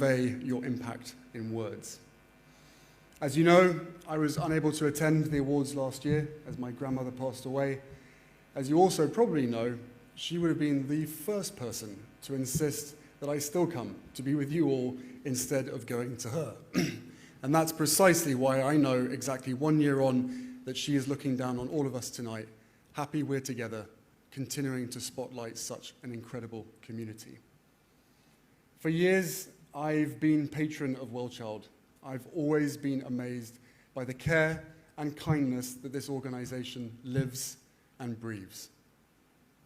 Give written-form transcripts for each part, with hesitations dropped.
convey your impact in words. As you know, I was unable to attend the awards last year as my grandmother passed away. As you also probably know, she would have been the first person to insist that I still come to be with you all instead of going to her. And that's precisely why I know exactly 1 year on that she is looking down on all of us tonight, happy we're together, continuing to spotlight such an incredible community. For years, I've been patron of WorldChild. I've always been amazed by the care and kindness that this organization lives and breathes.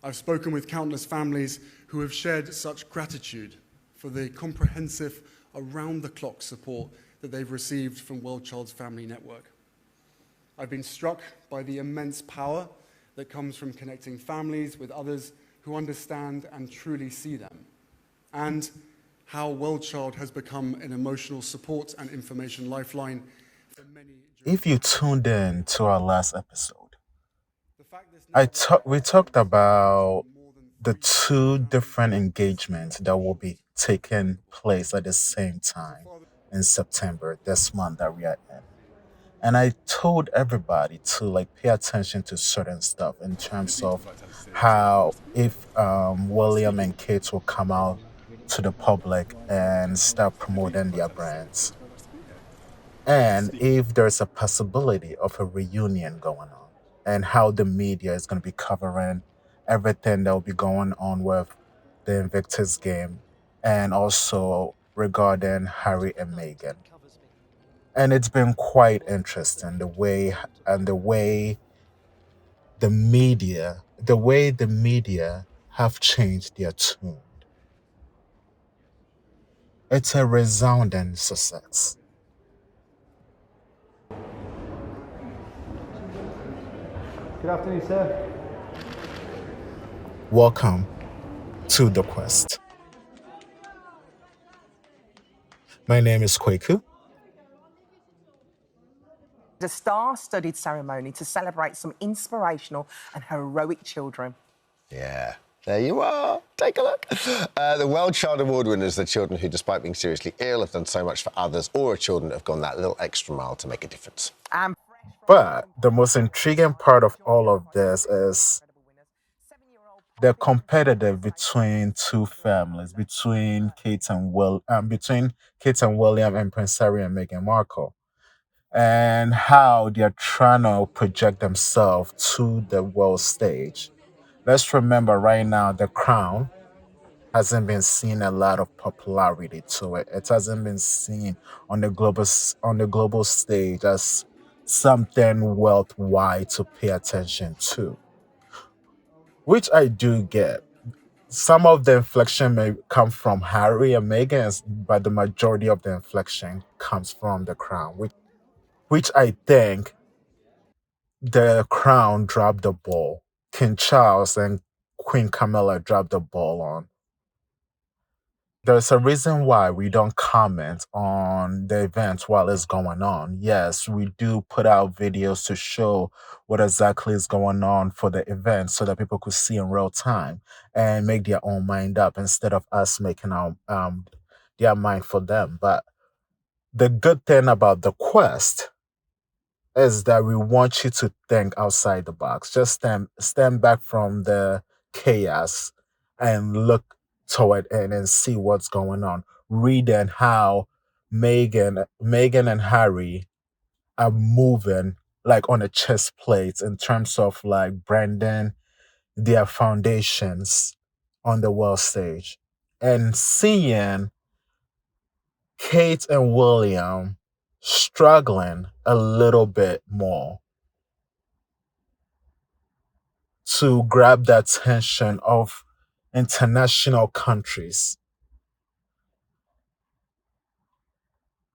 I've spoken with countless families who have shared such gratitude for the comprehensive, around-the-clock support that they've received from WorldChild's family network. I've been struck by the immense power that comes from connecting families with others who understand and truly see them, and how WorldChild has become an emotional support and information lifeline for many. If you tuned in to our last episode, The fact this network we talked about to more than the 300,000 two different families engagements that will be taking place at the same as a time father. in September, this month that we are in. And I told everybody to pay attention to certain stuff in terms of how if William and Kate will come out to the public and start promoting their brands, and if there's a possibility of a reunion going on, and how the media is going to be covering everything that will be going on with the Invictus game, and also regarding Harry and Meghan. And it's been quite interesting the way the media have changed their tune. It's a resounding success. Good afternoon, sir. Welcome to The Quest. My name is Kweku. A star-studded ceremony to celebrate some inspirational and heroic children. Yeah, there you are. Take a look. The World Child Award winners are children who, despite being seriously ill, have done so much for others, or are children that have gone that little extra mile to make a difference. And But the most intriguing part of all of this is the competitive between two families, between Kate and William and Prince Harry and Meghan Markle, and how they're trying to project themselves to the world stage. Let's remember right now, The Crown hasn't been seeing a lot of popularity to it. It hasn't been seen on the global stage as something worthwhile to pay attention to, which I do get. Some of the inflection may come from Harry and Meghan, but the majority of the inflection comes from The Crown, which I think The Crown dropped the ball. King Charles and Queen Camilla dropped the ball on. There's a reason why we don't comment on the event while it's going on. Yes, we do put out videos to show what exactly is going on for the event so that people could see in real time and make their own mind up instead of us making our their mind for them. But the good thing about the quest is that we want you to think outside the box. Just stand back from the chaos and look toward it and see what's going on. Reading how Meghan and Harry are moving on a chess plate in terms of branding their foundations on the world stage. And seeing Kate and William struggling a little bit more to grab the attention of international countries.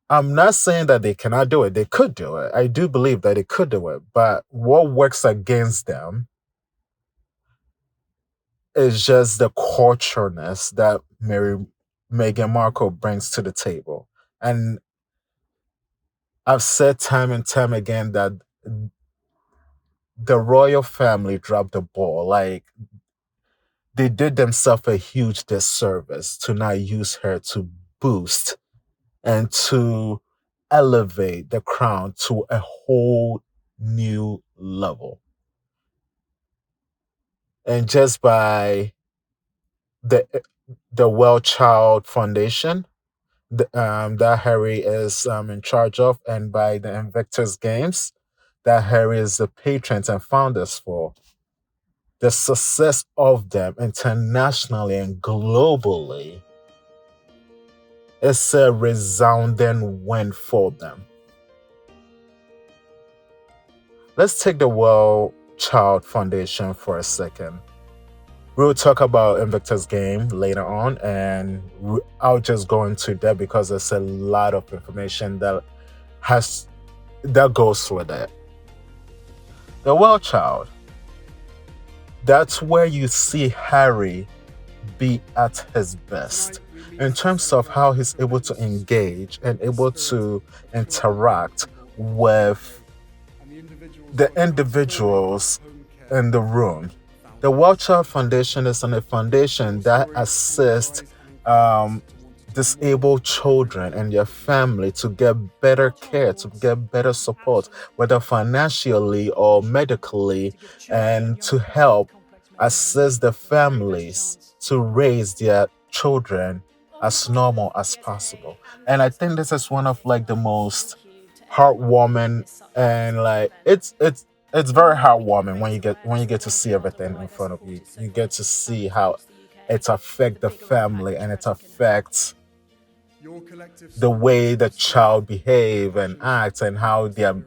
I'm not saying that they cannot do it. They could do it. I do believe that they could do it. But what works against them is just the cultureness that Meghan Markle brings to the table. And I've said time and time again that the royal family dropped the ball. They did themselves a huge disservice to not use her to boost and to elevate the crown to a whole new level. And just by the Well Child Foundation that Harry is in charge of, and by the Invictus Games that Harry is the patrons and founders for, the success of them internationally and globally is a resounding win for them. Let's take the Well Child Foundation for a second. We'll talk about Invictus Game later on, and I'll just go into that because there's a lot of information that goes with it. The Well Child, that's where you see Harry be at his best in terms of how he's able to engage and able to interact with the individuals in the room. The World Child Foundation is a foundation that assists disabled children and their family to get better care, to get better support, whether financially or medically, and to help assist the families to raise their children as normal as possible. And I think this is one of like the most heartwarming, and like it's very heartwarming when you get to see everything in front of you. You get to see how it affects the family, and it affects the way the child behave and acts, and how they are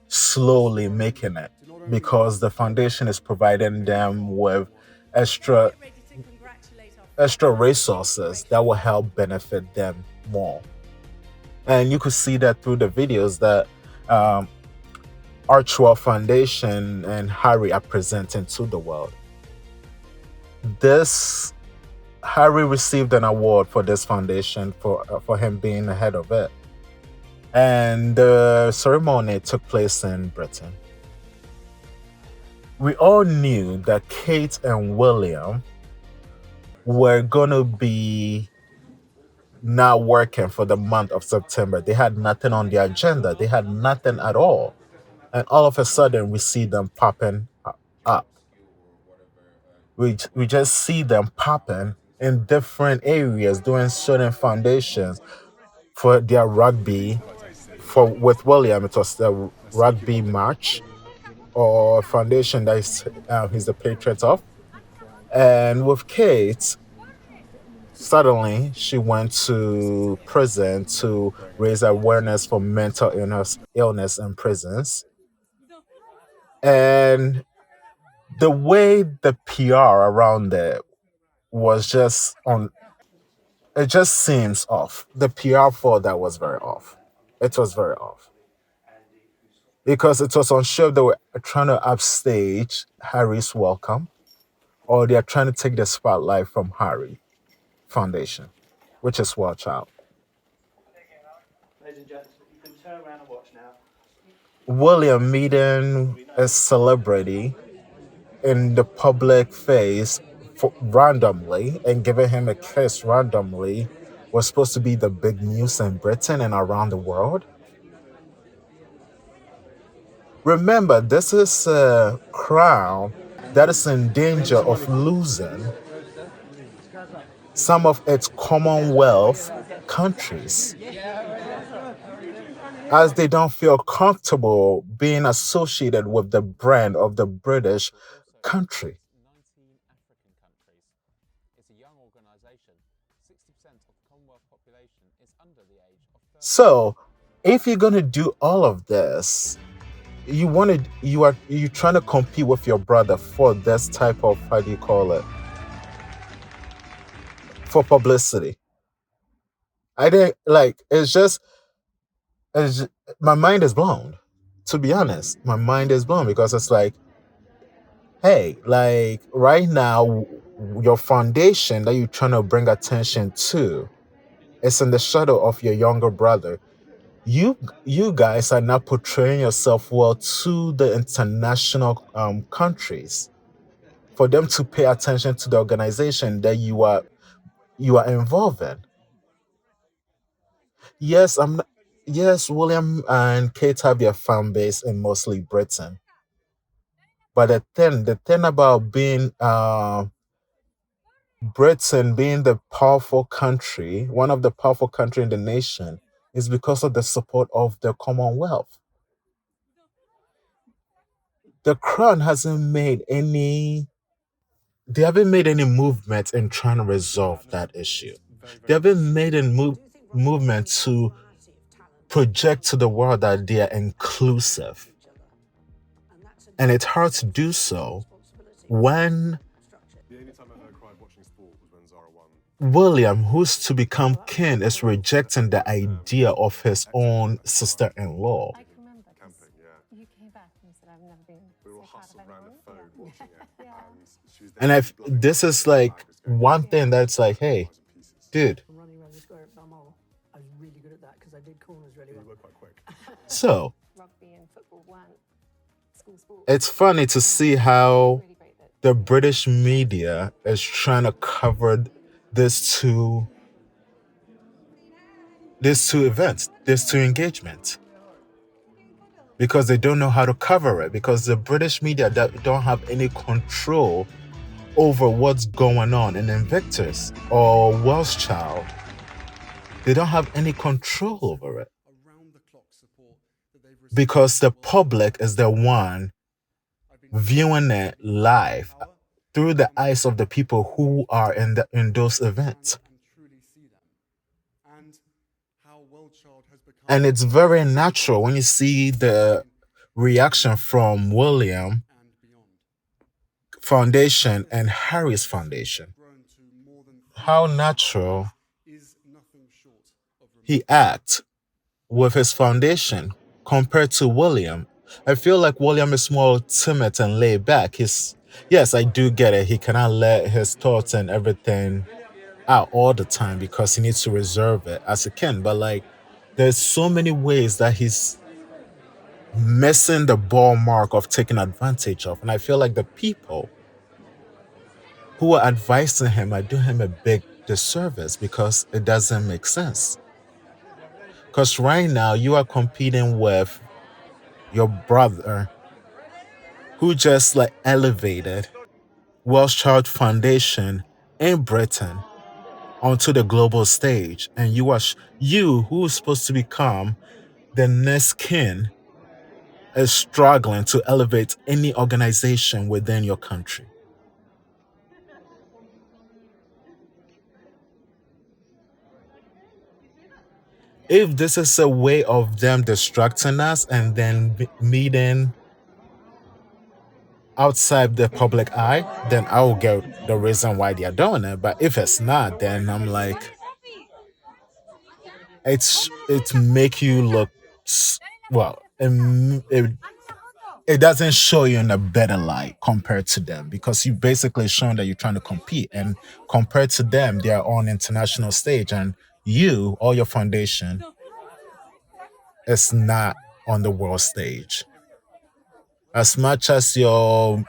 slowly making it, because the foundation is providing them with extra resources that will help benefit them more. And you could see that through the videos that Archwell Foundation and Harry are presenting to the world. Harry received an award for this foundation for him being ahead of it. And the ceremony took place in Britain. We all knew that Kate and William were going to be not working for the month of September. They had nothing on the agenda. They had nothing at all. And all of a sudden, we see them popping up. We just see them popping in different areas, doing certain foundations for their rugby. With William, it was the rugby match or foundation that he's the patriot of. And with Kate, suddenly she went to prison to raise awareness for mental illness in prisons. And the way the PR around it was just it just seems off. The PR for that was very off. It was very off. Because it was unsure if they were trying to upstage Harry's welcome, or they are trying to take the spotlight from Harry Foundation, which is Wild Child. Ladies and gents, you can turn around and watch now. William meeting a celebrity in the public face randomly and giving him a kiss randomly was supposed to be the big news in Britain and around the world. Remember, this is a crown that is in danger of losing some of its Commonwealth countries, as they don't feel comfortable being associated with the brand of the British country. So, if you're gonna do all of this, you trying to compete with your brother for this type of, how do you call it, for publicity. I didn't like. My mind is blown. To be honest, my mind is blown because it's like, hey, like right now, your foundation that you're trying to bring attention to is in the shadow of your younger brother. You guys are not portraying yourself well to the international countries for them to pay attention to the organization that you are involved in. Yes, I'm not, yes, William and Kate have their fan base in mostly Britain. But the thing about being Britain being the powerful country, one of the powerful country in the nation, is because of the support of the Commonwealth. The Crown hasn't made any they haven't made any movement in trying to resolve that issue. They haven't made a movement to project to the world that they are inclusive. And it's hard to do so when William, who's to become king, is rejecting the idea of his own sister in law. I can remember 'cause you came back and said I've never been so proud of anyone. And this is like one thing that's like, hey, dude. Running around the square at Balmoral, I was really good at that because I did corners really well. You were quite quick. So Rugby and football weren't school sports. it's funny to see how the British media is trying to cover these two events, these two engagements, because they don't know how to cover it, because the British media don't have any control over what's going on in Invictus or Welsh Child. They don't have any control over it because the public is the one viewing it live through the eyes of the people who are in those events. And it's very natural when you see the reaction from William Foundation and Harry's Foundation. How natural he acts with his foundation compared to William. I feel like William is more timid and laid back. Yes, I do get it. He cannot let his thoughts and everything out all the time because he needs to reserve it as a king. But like, there's so many ways that he's missing the ball mark of taking advantage of. And I feel like the people who are advising him are doing him a big disservice because it doesn't make sense. Because right now you are competing with your brother who just like elevated Welsh Child Foundation in Britain onto the global stage, and you who is supposed to become the next king is struggling to elevate any organization within your country. If this is a way of them distracting us and then meeting outside the public eye, then I will get the reason why they are doing it. But if it's not, then I'm like, it make you look well. It doesn't show you in a better light compared to them because you basically shown that you're trying to compete, and compared to them, they are on international stage, and you or your foundation is not on the world stage. As much as the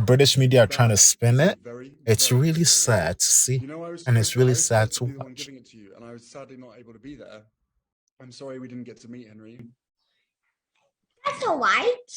British media are trying to spin it, it's really sad to see, and it's really sad to watch. Giving it to you, and I was sadly not able to be there. I'm sorry we didn't get to meet Henry. That's all right.